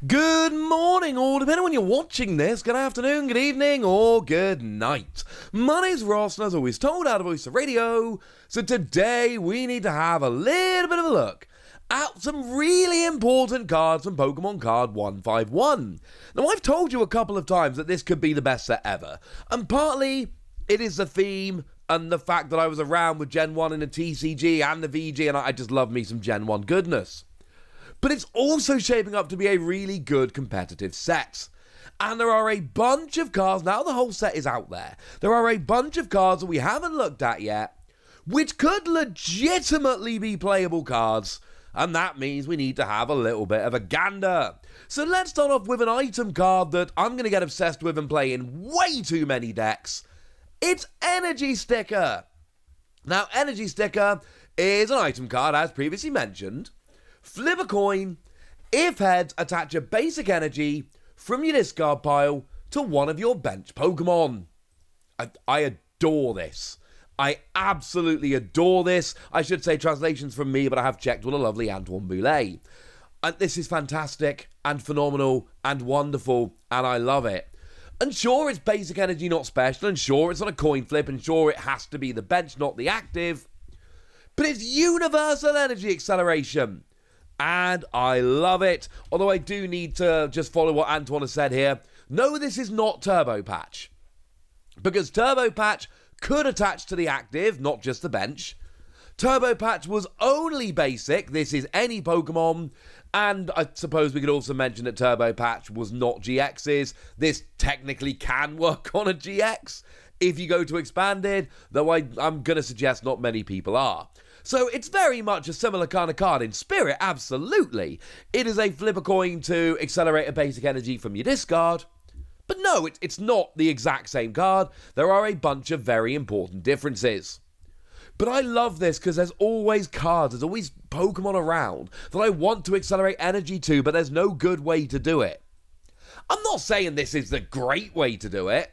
Good morning, or depending on when you're watching this, good afternoon, good evening, or good night. My name's Ross, and as always told out of Voice of Radio, so today we need to have a little bit of a look at some really important cards from Pokemon Card 151. Now, I've told you a couple of times that this could be the best set ever, and partly it is the theme and the fact that I was around with Gen 1 in the TCG and the VG, and I just love me some Gen 1 goodness. But it's also shaping up to be a really good competitive set. And there are a bunch of cards, now the whole set is out there, there are a bunch of cards that we haven't looked at yet, which could legitimately be playable cards, and that means we need to have a little bit of a gander. So let's start off with an item card that I'm going to get obsessed with and play in way too many decks. It's Energy Sticker. Now, Energy Sticker is an item card, as previously mentioned. Flip a coin. If heads, attach a basic energy from your discard pile to one of your bench Pokemon. I adore this. I absolutely adore this. I should say translations from me, but I have checked with a lovely Antoine Boulet. This is fantastic and phenomenal and wonderful, and I love it. And sure, it's basic energy, not special, and sure, it's on a coin flip, and sure, it has to be the bench, not the active. But it's universal energy acceleration. And I love it, although I do need to just follow what Antoine has said here. No, this is not Turbo Patch, because Turbo Patch could attach to the active, not just the bench. Turbo Patch was only basic, this is any Pokemon, and I suppose we could also mention that Turbo Patch was not GX's. This technically can work on a GX if you go to Expanded, though I'm going to suggest not many people are. So it's very much a similar kind of card in spirit, absolutely. It is a flip a coin to accelerate a basic energy from your discard. But no, it's not the exact same card. There are a bunch of very important differences. But I love this because there's always cards, there's always Pokemon around that I want to accelerate energy to, but there's no good way to do it. I'm not saying this is the great way to do it.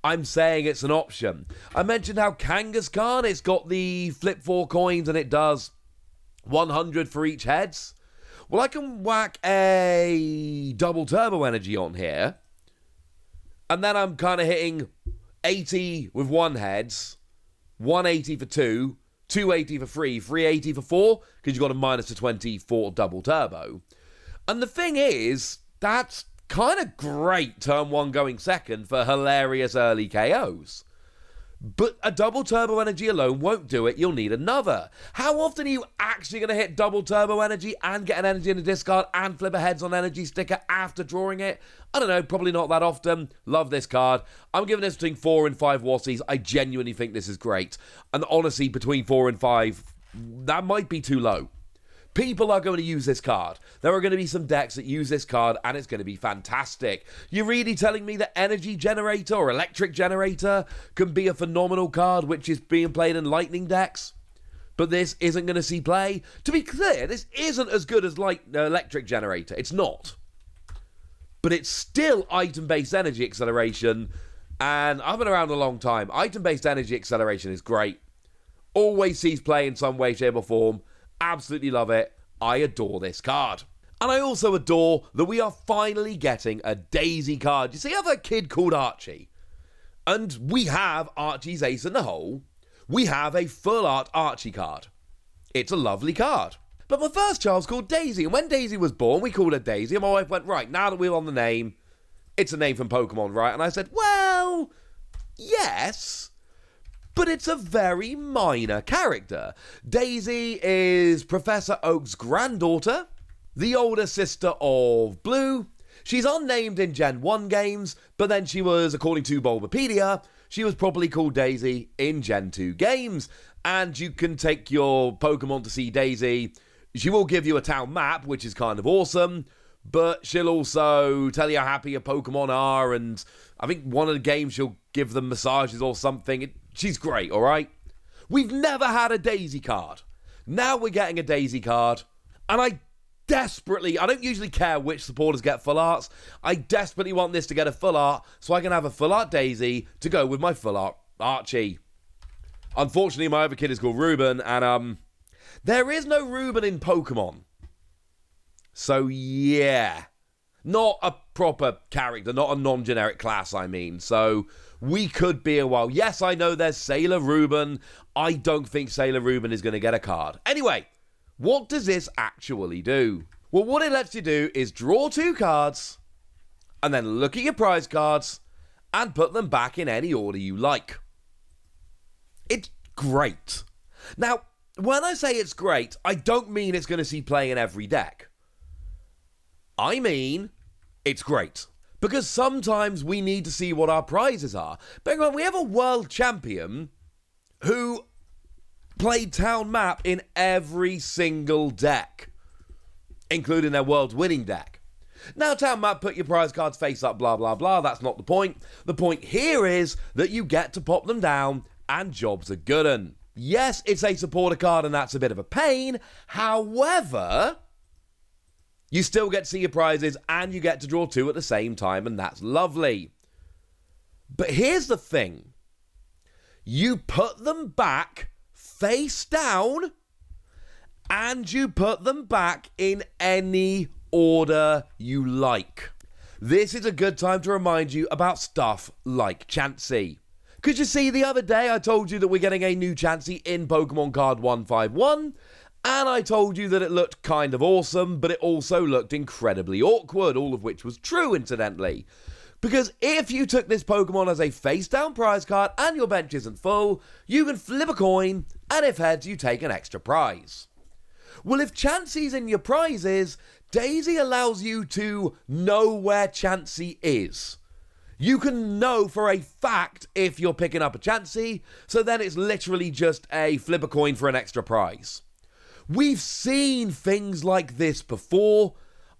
I'm saying it's an option. I mentioned how Kangaskhan, it's got the flip 4 coins and it does 100 for each heads. Well, I can whack a double turbo energy on here, and then I'm kind of hitting 80 with one heads, 180 for two, 280 for three, 380 for four, because you've got a minus to 20 for double turbo. And the thing is, that's kind of great turn one going second for hilarious early KOs. But a double turbo energy alone won't do it, you'll need another. How often are you actually going to hit double turbo energy and get an energy in the discard and flip a heads on energy sticker after drawing it? I don't know, probably not that often. Love this card. I'm giving this between 4 and 5 Wassies. I genuinely think this is great. And honestly, between 4 and 5, that might be too low. People are going to use this card. There are going to be some decks that use this card, and it's going to be fantastic. You're really telling me that Energy Generator or Electric Generator can be a phenomenal card which is being played in Lightning decks? But this isn't going to see play? To be clear, this isn't as good as Electric Generator. It's not. But it's still item-based energy acceleration, and I've been around a long time. Item-based energy acceleration is great. Always sees play in some way, shape, or form. Absolutely love it. I adore this card. And I also adore that we are finally getting a Daisy card. You see, I have a kid called Archie. And we have Archie's Ace in the Hole. We have a full art Archie card. It's a lovely card. But my first child's called Daisy. And when Daisy was born, we called her Daisy. And my wife went, right, now that we're on the name, it's a name from Pokemon, right? And I said, well, yes, but it's a very minor character. Daisy is Professor Oak's granddaughter, the older sister of Blue. She's unnamed in Gen 1 games, but then she was, according to Bulbapedia, she was probably called Daisy in Gen 2 games. And you can take your Pokemon to see Daisy. She will give you a town map, which is kind of awesome, but she'll also tell you how happy your Pokemon are, and I think one of the games she'll give them massages or something. She's great, alright? We've never had a Daisy card. Now we're getting a Daisy card, and I don't usually care which supporters get full arts. I desperately want this to get a full art, so I can have a full art Daisy to go with my full art Archie. Unfortunately, my other kid is called Ruben, and there is no Ruben in Pokemon. So yeah. Not a proper character, not a non-generic class, I mean. So we could be a while. Yes, I know there's Sailor Reuben. I don't think Sailor Reuben is going to get a card. Anyway, what does this actually do? Well, what it lets you do is draw 2 cards and then look at your prize cards and put them back in any order you like. It's great. Now, when I say it's great, I don't mean it's going to see play in every deck. I mean, it's great. Because sometimes we need to see what our prizes are. But we have a world champion who played Town Map in every single deck, including their world winning deck. Now, Town Map, put your prize cards face up, blah, blah, blah. That's not the point. The point here is that you get to pop them down and jobs are good 'un. Yes, it's a supporter card and that's a bit of a pain. However, you still get to see your prizes and you get to draw 2 at the same time, and that's lovely. But here's the thing. You put them back face down and you put them back in any order you like. This is a good time to remind you about stuff like Chansey. Because you see, the other day I told you that we're getting a new Chansey in Pokemon Card 151, and I told you that it looked kind of awesome, but it also looked incredibly awkward, all of which was true, incidentally. Because if you took this Pokemon as a face-down prize card and your bench isn't full, you can flip a coin, and if heads, you take an extra prize. Well, if Chansey's in your prizes, Daisy allows you to know where Chansey is. You can know for a fact if you're picking up a Chansey, so then it's literally just a flip a coin for an extra prize. We've seen things like this before,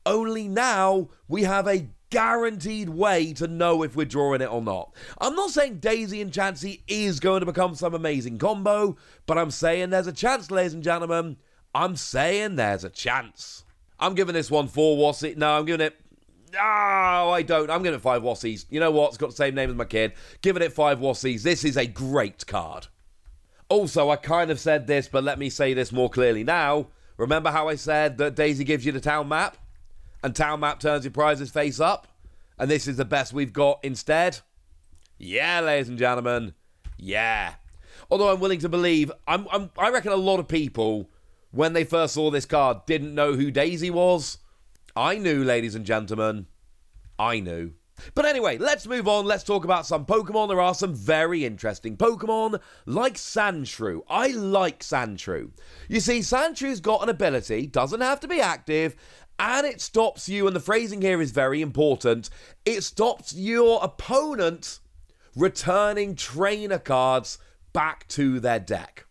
only now we have a guaranteed way to know if we're drawing it or not. I'm not saying Daisy and Chansey is going to become some amazing combo, but I'm saying there's a chance, ladies and gentlemen. I'm saying there's a chance. I'm giving this one 4 Wassies. No, I'm giving it... No, I don't. I'm giving it 5 Wassies. You know what? It's got the same name as my kid. Giving it 5 Wassies. This is a great card. Also, I kind of said this, but let me say this more clearly now. Remember how I said that Daisy gives you the town map? And town map turns your prizes face up? And this is the best we've got instead? Yeah, ladies and gentlemen. Yeah. Although I'm willing to believe, I reckon a lot of people, when they first saw this card, didn't know who Daisy was. I knew, ladies and gentlemen. I knew. But anyway, let's move on. Let's talk about some Pokemon. There are some very interesting Pokemon, like Sandshrew. I like Sandshrew. You see, Sandshrew's got an ability, doesn't have to be active, and it stops you, and the phrasing here is very important, it stops your opponent returning trainer cards back to their deck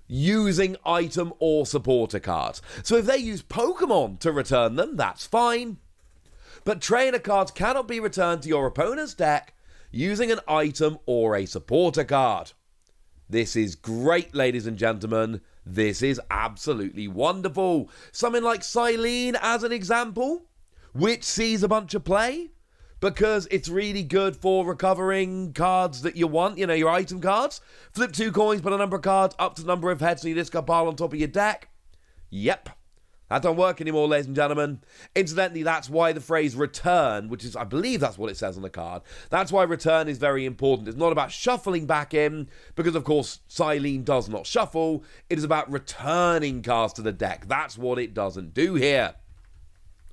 using item or supporter cards. So if they use Pokemon to return them, that's fine. But trainer cards cannot be returned to your opponent's deck using an item or a supporter card. This is great, ladies and gentlemen. This is absolutely wonderful. Something like Silene as an example, which sees a bunch of play because it's really good for recovering cards that you want, you know, your item cards. Flip 2 coins, put a number of cards up to the number of heads so you discard pile on top of your deck. Yep. That don't work anymore, ladies and gentlemen. Incidentally, that's why the phrase return, which is, I believe that's what it says on the card, that's why return is very important. It's not about shuffling back in, because of course Silene does not shuffle. It is about returning cards to the deck. That's what it doesn't do here.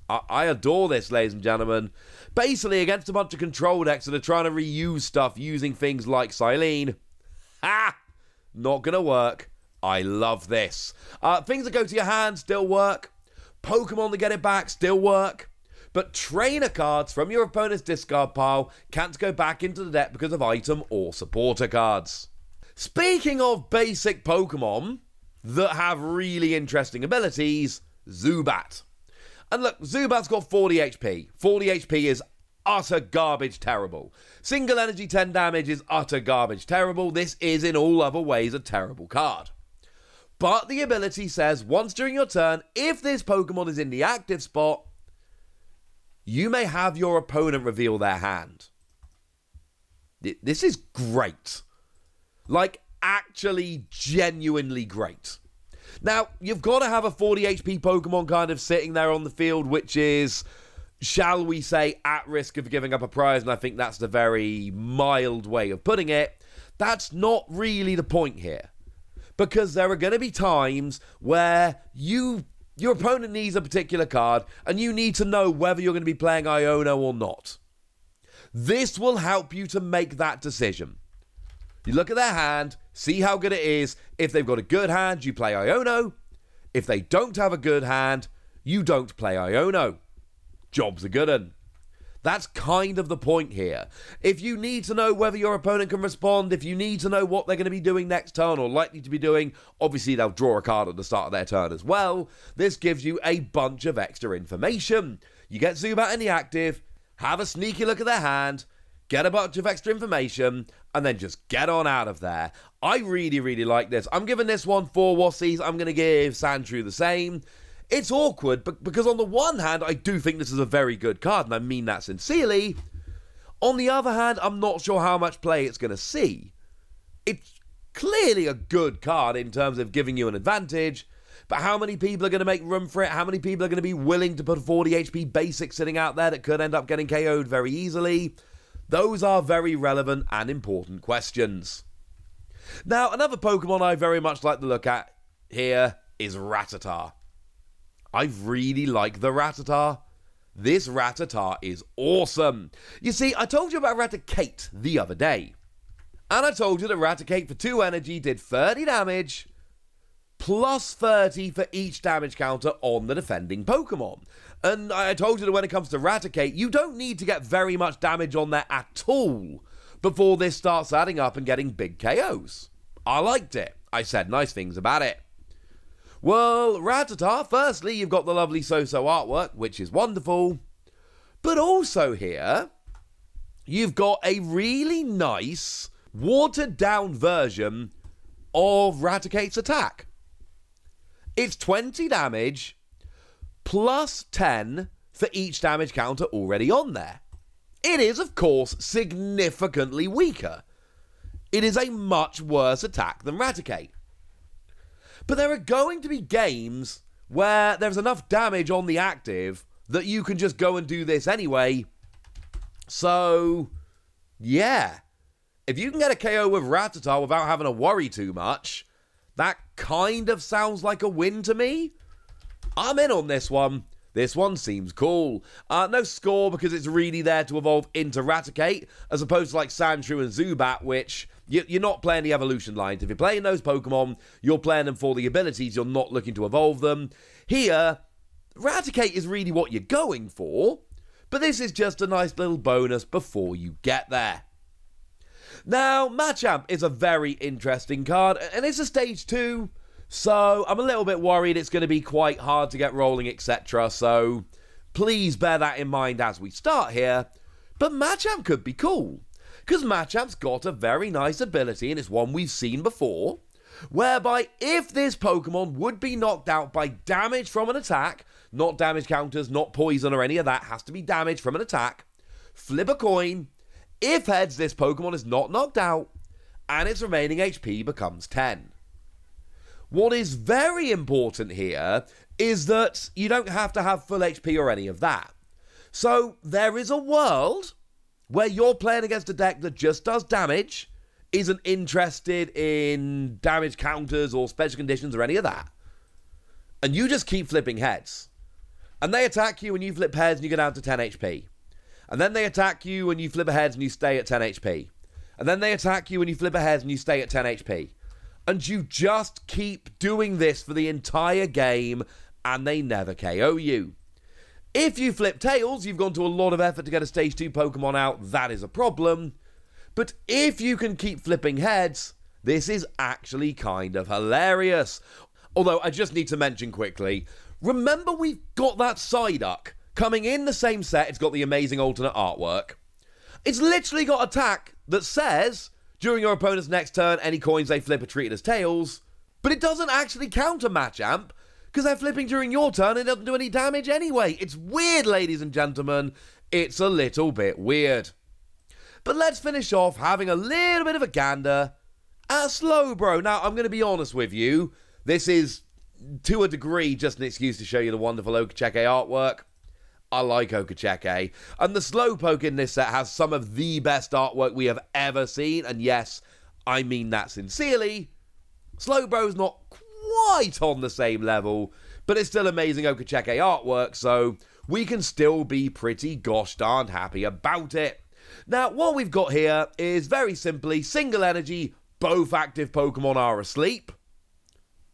I adore this, ladies and gentlemen. Basically, against a bunch of control decks that are trying to reuse stuff using things like Silene. Ha! Not gonna work. I love this. Things that go to your hand still work. Pokemon that get it back still work. But trainer cards from your opponent's discard pile can't go back into the deck because of item or supporter cards. Speaking of basic Pokemon that have really interesting abilities, Zubat. And look, Zubat's got 40 HP. 40 HP is utter garbage terrible. Single energy 10 damage is utter garbage terrible. This is in all other ways a terrible card. But the ability says, once during your turn, if this Pokemon is in the active spot, you may have your opponent reveal their hand. This is great. Like, actually, genuinely great. Now, you've got to have a 40 HP Pokemon kind of sitting there on the field, which is shall we say, at risk of giving up a prize, and I think that's the very mild way of putting it. That's not really the point here. Because there are going to be times where your opponent needs a particular card, and you need to know whether you're going to be playing Iono or not. This will help you to make that decision. You look at their hand, see how good it is. If they've got a good hand, you play Iono. If they don't have a good hand, you don't play Iono. Job's a good un. That's kind of the point here. If you need to know whether your opponent can respond, if you need to know what they're going to be doing next turn or likely to be doing, obviously they'll draw a card at the start of their turn as well. This gives you a bunch of extra information. You get Zubat in the active, have a sneaky look at their hand, get a bunch of extra information, and then just get on out of there. I really, really like this. I'm giving this one 4 Wassies. I'm going to give Sandshrew the same. It's awkward, but because on the one hand, I do think this is a very good card, and I mean that sincerely. On the other hand, I'm not sure how much play it's going to see. It's clearly a good card in terms of giving you an advantage, but how many people are going to make room for it? How many people are going to be willing to put a 40 HP basic sitting out there that could end up getting KO'd very easily? Those are very relevant and important questions. Now, another Pokemon I very much like to look at here is Rattata. I really like the Rattata. This Rattata is awesome. You see, I told you about Raticate the other day. And I told you that Raticate for 2 energy did 30 damage, plus 30 for each damage counter on the defending Pokemon. And I told you that when it comes to Raticate, you don't need to get very much damage on there at all before this starts adding up and getting big KOs. I liked it. I said nice things about it. Well, Rattata, firstly, you've got the lovely So-So artwork, which is wonderful. But also here, you've got a really nice, watered-down version of Raticate's attack. It's 20 damage, plus 10 for each damage counter already on there. It is, of course, significantly weaker. It is a much worse attack than Raticate. But there are going to be games where there's enough damage on the active that you can just go and do this anyway. So, yeah. If you can get a KO with Rattata without having to worry too much, that kind of sounds like a win to me. I'm in on this one. This one seems cool. No score because it's really there to evolve into Raticate, as opposed to like Sandshrew and Zubat, which you're not playing the evolution lines. If you're playing those Pokemon, you're playing them for the abilities. You're not looking to evolve them. Here, Raticate is really what you're going for, but this is just a nice little bonus before you get there. Now, Machamp is a very interesting card, and it's a stage 2. So, I'm a little bit worried it's going to be quite hard to get rolling, etc. So, please bear that in mind as we start here. But Machamp could be cool, because Machamp's got a very nice ability, and it's one we've seen before, whereby if this Pokemon would be knocked out by damage from an attack, not damage counters, not poison or any of that, has to be damage from an attack, flip a coin. If heads, this Pokemon is not knocked out, and its remaining HP becomes 10. What is very important here is that you don't have to have full HP or any of that. So there is a world where you're playing against a deck that just does damage, isn't interested in damage counters or special conditions or any of that. And you just keep flipping heads. And they attack you and you flip heads and you go down to 10 HP. And then they attack you and you flip heads and you stay at 10 HP. And then they attack you and you flip heads and you stay at 10 HP. And you just keep doing this for the entire game, and they never KO you. If you flip tails, you've gone to a lot of effort to get a stage 2 Pokemon out, that is a problem. But if you can keep flipping heads, this is actually kind of hilarious. Although, I just need to mention quickly, remember we've got that Psyduck coming in the same set. It's got the amazing alternate artwork. It's literally got attack that says, during your opponent's next turn, any coins they flip are treated as tails. But it doesn't actually counter Machamp, because they're flipping during your turn and it doesn't do any damage anyway. It's weird, ladies and gentlemen. It's a little bit weird. But let's finish off having a little bit of a gander at Slowbro. Now, I'm going to be honest with you. This is, to a degree, just an excuse to show you the wonderful Okacheke artwork. I like Okacheke. And the Slowpoke in this set has some of the best artwork we have ever seen. And yes, I mean that sincerely. Slowbro's not quite on the same level, but it's still amazing Okacheke artwork, so we can still be pretty gosh darn happy about it. Now, what we've got here is very simply single energy, both active Pokemon are asleep.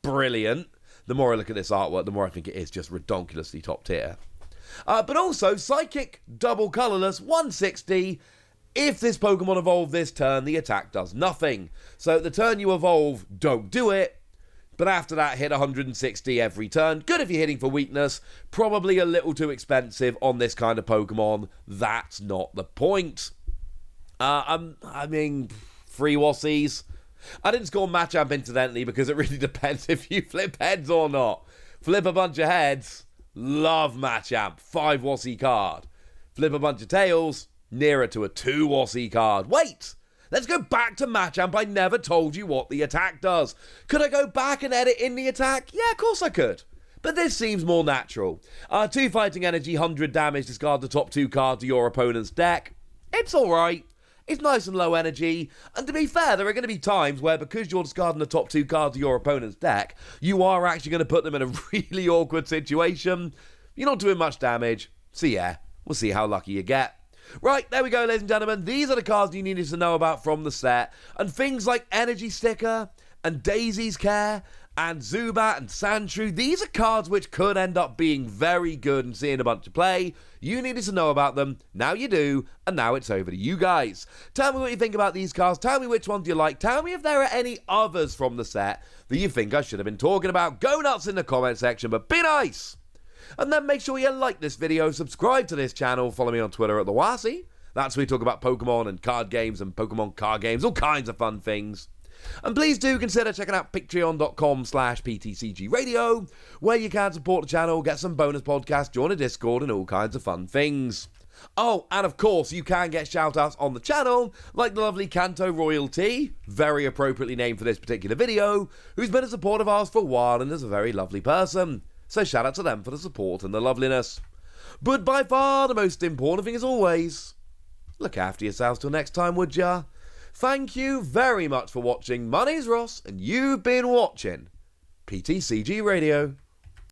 Brilliant. The more I look at this artwork, the more I think it is just redonkulously top tier. But also, Psychic, double colourless, 160. If this Pokemon evolved this turn, the attack does nothing. So the turn you evolve, don't do it. But after that, hit 160 every turn. Good if you're hitting for weakness. Probably a little too expensive on this kind of Pokemon. That's not the point. I mean, free Wassies. I didn't score Machamp incidentally because it really depends if you flip heads or not. Flip a bunch of heads. Love Machamp. 5 Wassie card. Flip a bunch of tails. Nearer to a 2 Wassie card. Wait! Let's go back to Machamp. I never told you what the attack does. Could I go back and edit in the attack? Yeah, of course I could. But this seems more natural. 2 fighting energy, 100 damage, discard the top 2 cards of your opponent's deck. It's alright. It's nice and low energy. And to be fair, there are going to be times where because you're discarding the top 2 cards of your opponent's deck, you are actually going to put them in a really awkward situation. You're not doing much damage. So yeah, we'll see how lucky you get. Right, there we go, ladies and gentlemen. These are the cards you needed to know about from the set. And things like Energy Sticker and Daisy's Care and Zubat and Sandshrew, these are cards which could end up being very good and seeing a bunch of play. You needed to know about them. Now you do. And now it's over to you guys. Tell me what you think about these cards. Tell me which ones you like. Tell me if there are any others from the set that you think I should have been talking about. Go nuts in the comment section, but be nice. And then make sure you like this video, subscribe to this channel, follow me on Twitter at the Wassy. That's where we talk about Pokemon and card games and Pokemon card games, all kinds of fun things. And please do consider checking out patreon.com/PTCG Radio, where you can support the channel, get some bonus podcasts, join a Discord, and all kinds of fun things. Oh, and of course, you can get shout-outs on the channel, like the lovely Kanto Royalty, very appropriately named for this particular video, who's been a support of ours for a while and is a very lovely person. So shout out to them for the support and the loveliness. But by far the most important thing as always, look after yourselves till next time, would ya? Thank you very much for watching. My name's Ross, and you've been watching PTCG Radio.